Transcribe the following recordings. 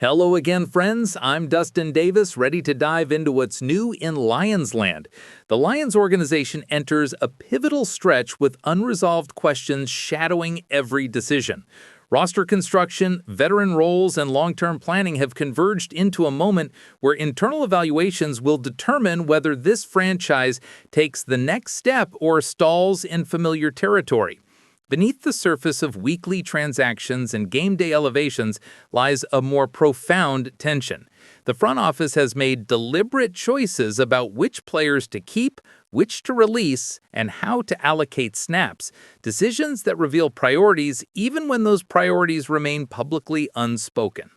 Hello again, friends. I'm Dustin Davis, ready to dive into what's new in Lions Land. The Lions organization enters a pivotal stretch with unresolved questions shadowing every decision. Roster construction, veteran roles, and long-term planning have converged into a moment where internal evaluations will determine whether this franchise takes the next step or stalls in familiar territory. Beneath the surface of weekly transactions and game day elevations lies a more profound tension. The front office has made deliberate choices about which players to keep, which to release, and how to allocate snaps, decisions that reveal priorities even when those priorities remain publicly unspoken.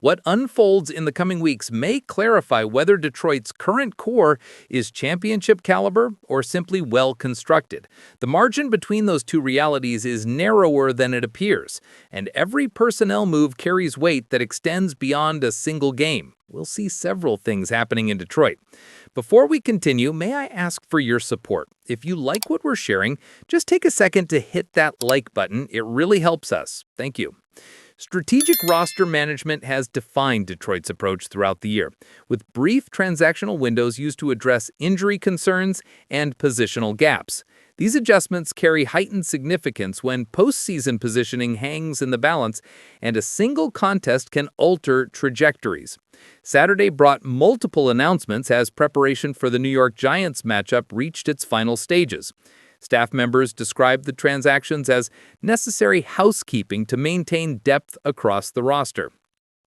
What unfolds in the coming weeks may clarify whether Detroit's current core is championship caliber or simply well-constructed. The margin between those two realities is narrower than it appears, and every personnel move carries weight that extends beyond a single game. We'll see several things happening in Detroit. Before we continue, may I ask for your support? If you like what we're sharing, just take a second to hit that like button. It really helps us. Thank you. Strategic roster management has defined Detroit's approach throughout the year, with brief transactional windows used to address injury concerns and positional gaps. These adjustments carry heightened significance when postseason positioning hangs in the balance and a single contest can alter trajectories. Saturday brought multiple announcements as preparation for the New York Giants matchup reached its final stages. Staff members described the transactions as necessary housekeeping to maintain depth across the roster.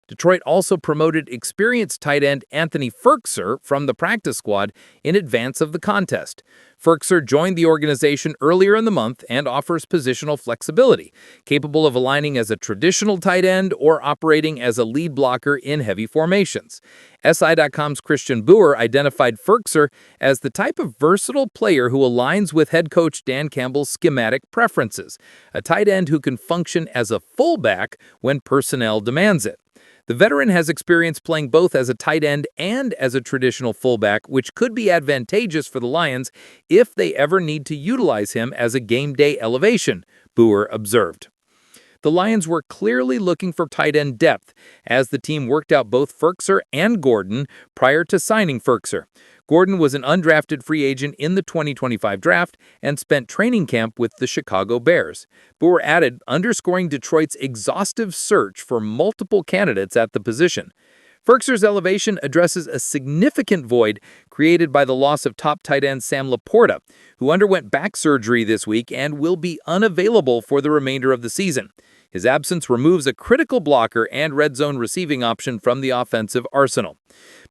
Detroit also promoted experienced tight end Anthony Firkser from the practice squad in advance of the contest. Firkser joined the organization earlier in the month and offers positional flexibility, capable of aligning as a traditional tight end or operating as a lead blocker in heavy formations. SI.com's Christian Boer identified Firkser as the type of versatile player who aligns with head coach Dan Campbell's schematic preferences, a tight end who can function as a fullback when personnel demands it. The veteran has experience playing both as a tight end and as a traditional fullback, which could be advantageous for the Lions if they ever need to utilize him as a game day elevation, Boer observed. The Lions were clearly looking for tight end depth, as the team worked out both Firkser and Gordon prior to signing Firkser. Gordon was an undrafted free agent in the 2025 draft and spent training camp with the Chicago Bears. Boer added, underscoring Detroit's exhaustive search for multiple candidates at the position. Firkser's elevation addresses a significant void created by the loss of top tight end Sam Laporta, who underwent back surgery this week and will be unavailable for the remainder of the season. His absence removes a critical blocker and red zone receiving option from the offensive arsenal.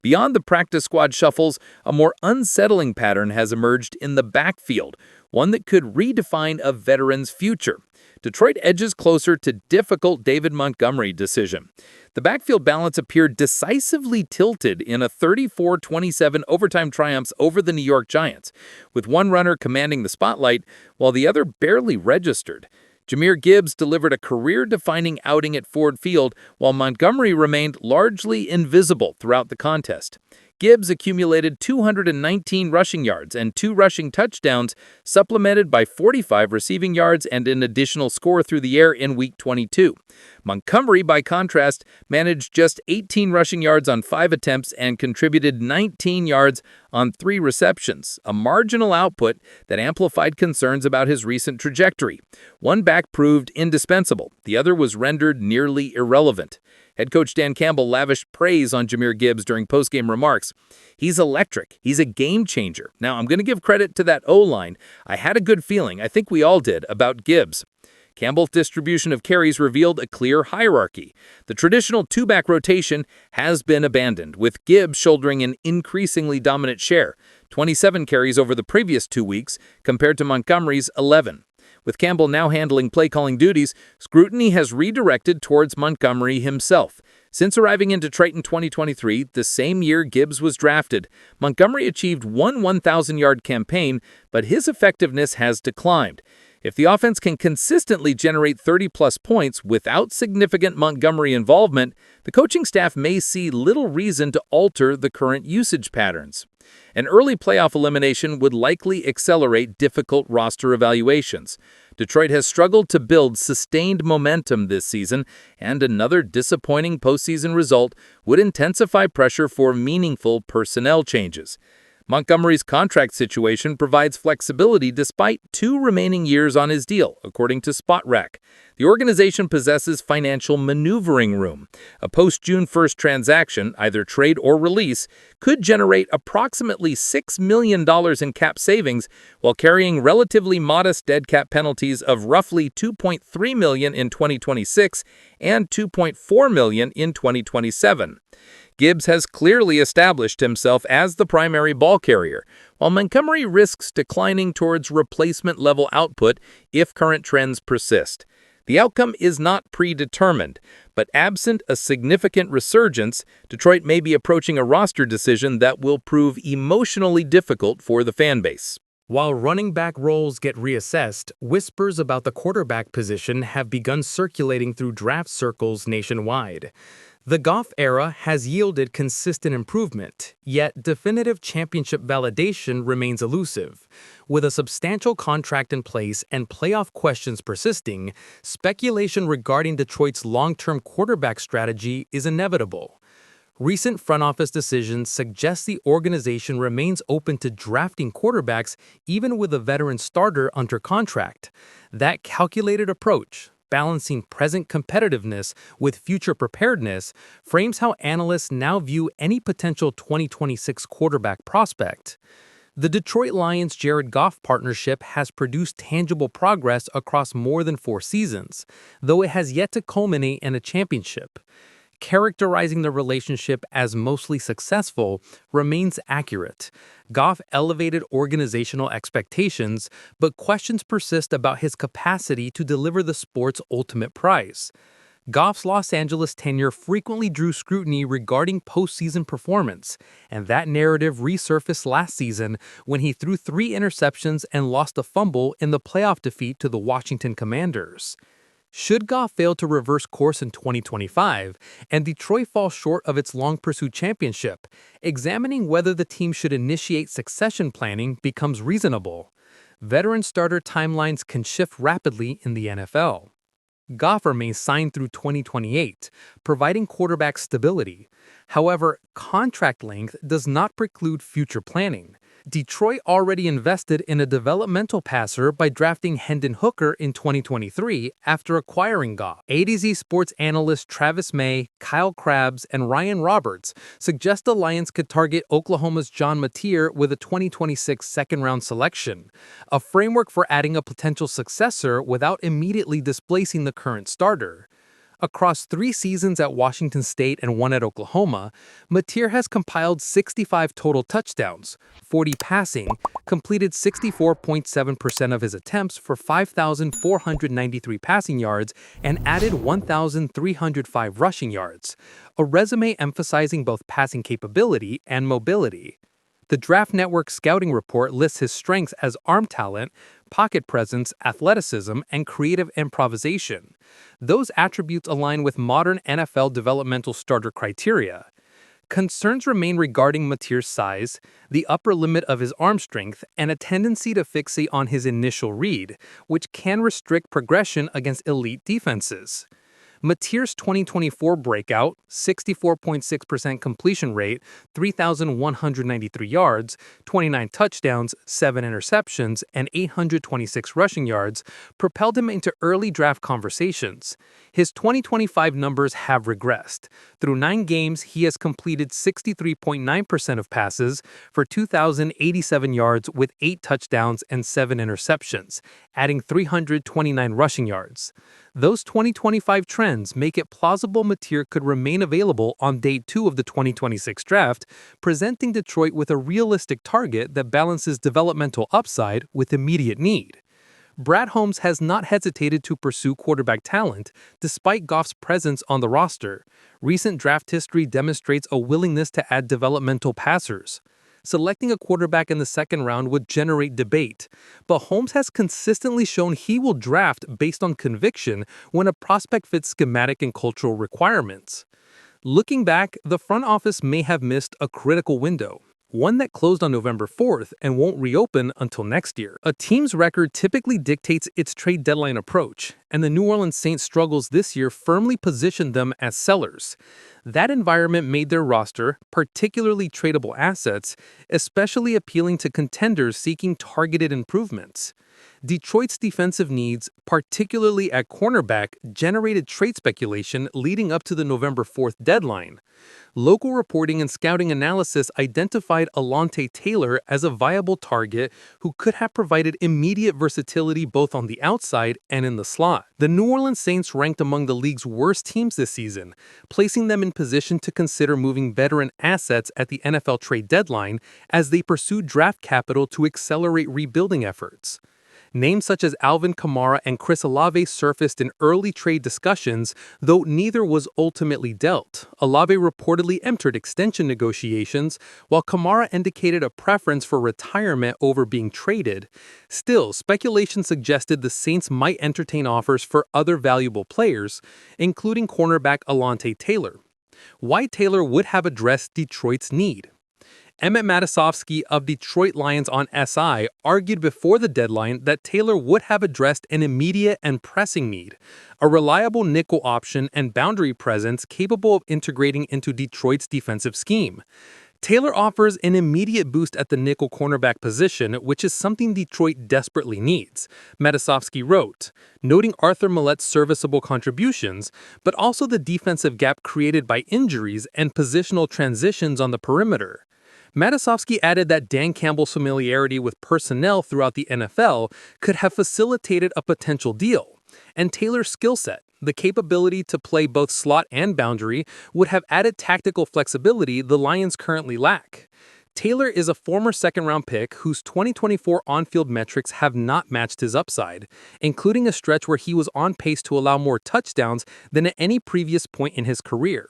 Beyond the practice squad shuffles, a more unsettling pattern has emerged in the backfield, one that could redefine a veteran's future. Detroit edges closer to difficult David Montgomery decision. The backfield balance appeared decisively tilted in a 34-27 overtime triumph over the New York Giants, with one runner commanding the spotlight while the other barely registered. Jahmyr Gibbs delivered a career-defining outing at Ford Field, while Montgomery remained largely invisible throughout the contest. Gibbs accumulated 219 rushing yards and 2 rushing touchdowns, supplemented by 45 receiving yards and an additional score through the air in Week 22. Montgomery, by contrast, managed just 18 rushing yards on 5 attempts and contributed 19 yards on 3 receptions, a marginal output that amplified concerns about his recent trajectory. One back proved indispensable, the other was rendered nearly irrelevant. Head coach Dan Campbell lavished praise on Jahmyr Gibbs during postgame remarks. He's electric. He's a game changer. Now, I'm going to give credit to that O-line. I had a good feeling, I think we all did, about Gibbs. Campbell's distribution of carries revealed a clear hierarchy. The traditional two-back rotation has been abandoned, with Gibbs shouldering an increasingly dominant share, 27 carries over the previous 2 weeks, compared to Montgomery's 11. With Campbell now handling play-calling duties, scrutiny has redirected towards Montgomery himself. Since arriving in Detroit in 2023, the same year Gibbs was drafted, Montgomery achieved one 1,000-yard campaign, but his effectiveness has declined. If the offense can consistently generate 30-plus points without significant Montgomery involvement, the coaching staff may see little reason to alter the current usage patterns. An early playoff elimination would likely accelerate difficult roster evaluations. Detroit has struggled to build sustained momentum this season, and another disappointing postseason result would intensify pressure for meaningful personnel changes. Montgomery's contract situation provides flexibility despite 2 remaining years on his deal, according to Spotrac. The organization possesses financial maneuvering room. A post-June 1st transaction, either trade or release, could generate approximately $6 million in cap savings while carrying relatively modest dead cap penalties of roughly $2.3 million in 2026 and $2.4 million in 2027. Gibbs has clearly established himself as the primary ball carrier, while Montgomery risks declining towards replacement-level output if current trends persist. The outcome is not predetermined, but absent a significant resurgence, Detroit may be approaching a roster decision that will prove emotionally difficult for the fanbase. While running back roles get reassessed, whispers about the quarterback position have begun circulating through draft circles nationwide. The Goff era has yielded consistent improvement, yet definitive championship validation remains elusive. With a substantial contract in place and playoff questions persisting, speculation regarding Detroit's long-term quarterback strategy is inevitable. Recent front office decisions suggest the organization remains open to drafting quarterbacks even with a veteran starter under contract. That calculated approach, balancing present competitiveness with future preparedness, frames how analysts now view any potential 2026 quarterback prospect. The Detroit Lions-Jared Goff partnership has produced tangible progress across more than 4 seasons, though it has yet to culminate in a championship. Characterizing the relationship as mostly successful remains accurate. Goff elevated organizational expectations, but questions persist about his capacity to deliver the sport's ultimate prize. Goff's Los Angeles tenure frequently drew scrutiny regarding postseason performance, and that narrative resurfaced last season when he threw 3 interceptions and lost a fumble in the playoff defeat to the Washington Commanders. Should Goff fail to reverse course in 2025 and Detroit fall short of its long-pursued championship, examining whether the team should initiate succession planning becomes reasonable. Veteran starter timelines can shift rapidly in the NFL. Goff remains signed through 2028, providing quarterback stability. However, contract length does not preclude future planning. Detroit already invested in a developmental passer by drafting Hendon Hooker in 2023 after acquiring Goff. A-to-Z Sports analysts Travis May, Kyle Krabs, and Ryan Roberts suggest the Lions could target Oklahoma's John Mateer with a 2026 second-round selection, a framework for adding a potential successor without immediately displacing the current starter. Across 3 seasons at Washington State and 1 at Oklahoma, Mateer has compiled 65 total touchdowns, 40 passing, completed 64.7% of his attempts for 5,493 passing yards, and added 1,305 rushing yards, a resume emphasizing both passing capability and mobility. The Draft Network scouting report lists his strengths as arm talent, pocket presence, athleticism, and creative improvisation. Those attributes align with modern NFL developmental starter criteria. Concerns remain regarding Mateer's size, the upper limit of his arm strength, and a tendency to fixate on his initial read, which can restrict progression against elite defenses. Mateer's 2024 breakout, 64.6% completion rate, 3,193 yards, 29 touchdowns, 7 interceptions, and 826 rushing yards, propelled him into early draft conversations. His 2025 numbers have regressed. Through 9 games, he has completed 63.9% of passes for 2,087 yards with 8 touchdowns and 7 interceptions, adding 329 rushing yards. Those 2025 trends make it plausible Mateer could remain available on day 2 of the 2026 draft, presenting Detroit with a realistic target that balances developmental upside with immediate need. Brad Holmes has not hesitated to pursue quarterback talent despite Goff's presence on the roster. Recent draft history demonstrates a willingness to add developmental passers. Selecting a quarterback in the second round would generate debate, but Holmes has consistently shown he will draft based on conviction when a prospect fits schematic and cultural requirements. Looking back, the front office may have missed a critical window. one that closed on November 4th and won't reopen until next year. A team's record typically dictates its trade deadline approach, and the New Orleans Saints' struggles this year firmly positioned them as sellers. That environment made their roster, particularly tradable assets, especially appealing to contenders seeking targeted improvements. Detroit's defensive needs, particularly at cornerback, generated trade speculation leading up to the November 4th deadline. Local reporting and scouting analysis identified Alontae Taylor as a viable target who could have provided immediate versatility both on the outside and in the slot. The New Orleans Saints ranked among the league's worst teams this season, placing them in position to consider moving veteran assets at the NFL trade deadline as they pursued draft capital to accelerate rebuilding efforts. Names such as Alvin Kamara and Chris Olave surfaced in early trade discussions, though neither was ultimately dealt. Olave reportedly entered extension negotiations, while Kamara indicated a preference for retirement over being traded. Still, speculation suggested the Saints might entertain offers for other valuable players, including cornerback Alontae Taylor. Why Taylor would have addressed Detroit's need. Emmett Matusovsky of Detroit Lions on SI argued before the deadline that Taylor would have addressed an immediate and pressing need, a reliable nickel option and boundary presence capable of integrating into Detroit's defensive scheme. Taylor offers an immediate boost at the nickel cornerback position, which is something Detroit desperately needs, Matusovsky wrote, noting Arthur Maulet's serviceable contributions, but also the defensive gap created by injuries and positional transitions on the perimeter. Matusovsky added that Dan Campbell's familiarity with personnel throughout the NFL could have facilitated a potential deal, and Taylor's skill set, the capability to play both slot and boundary, would have added tactical flexibility the Lions currently lack. Taylor is a former second-round pick whose 2024 on-field metrics have not matched his upside, including a stretch where he was on pace to allow more touchdowns than at any previous point in his career.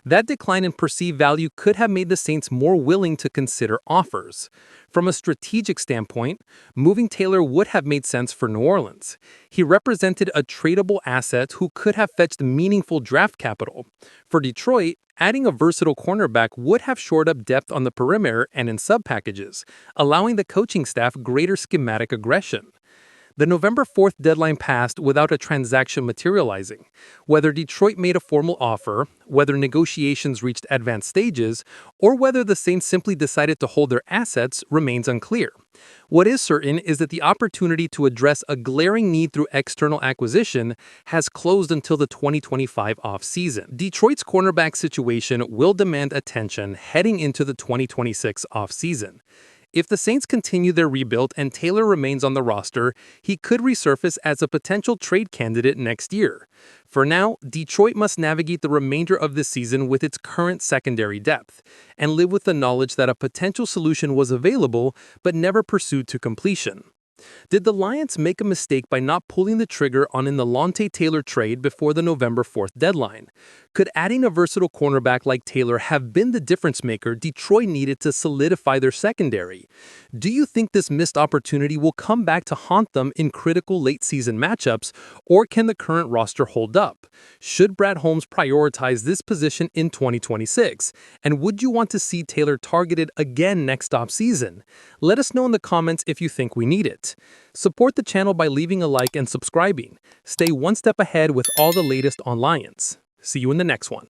That decline in perceived value could have made the Saints more willing to consider offers. From a strategic standpoint, moving Taylor would have made sense for New Orleans. He represented a tradable asset who could have fetched meaningful draft capital. For Detroit, adding a versatile cornerback would have shored up depth on the perimeter and in sub-packages, allowing the coaching staff greater schematic aggression. The November 4th deadline passed without a transaction materializing. Whether Detroit made a formal offer, whether negotiations reached advanced stages, or whether the Saints simply decided to hold their assets remains unclear. What is certain is that the opportunity to address a glaring need through external acquisition has closed until the 2025 offseason. Detroit's cornerback situation will demand attention heading into the 2026 offseason. If the Saints continue their rebuild and Taylor remains on the roster, he could resurface as a potential trade candidate next year. For now, Detroit must navigate the remainder of this season with its current secondary depth, and live with the knowledge that a potential solution was available but never pursued to completion. Did the Lions make a mistake by not pulling the trigger on an Alontae Taylor trade before the November 4th deadline? Could adding a versatile cornerback like Taylor have been the difference maker Detroit needed to solidify their secondary? Do you think this missed opportunity will come back to haunt them in critical late-season matchups, or can the current roster hold up? Should Brad Holmes prioritize this position in 2026? And would you want to see Taylor targeted again next offseason? Let us know in the comments if you think we need it. Support the channel by leaving a like and subscribing. Stay one step ahead with all the latest on Lions. See you in the next one.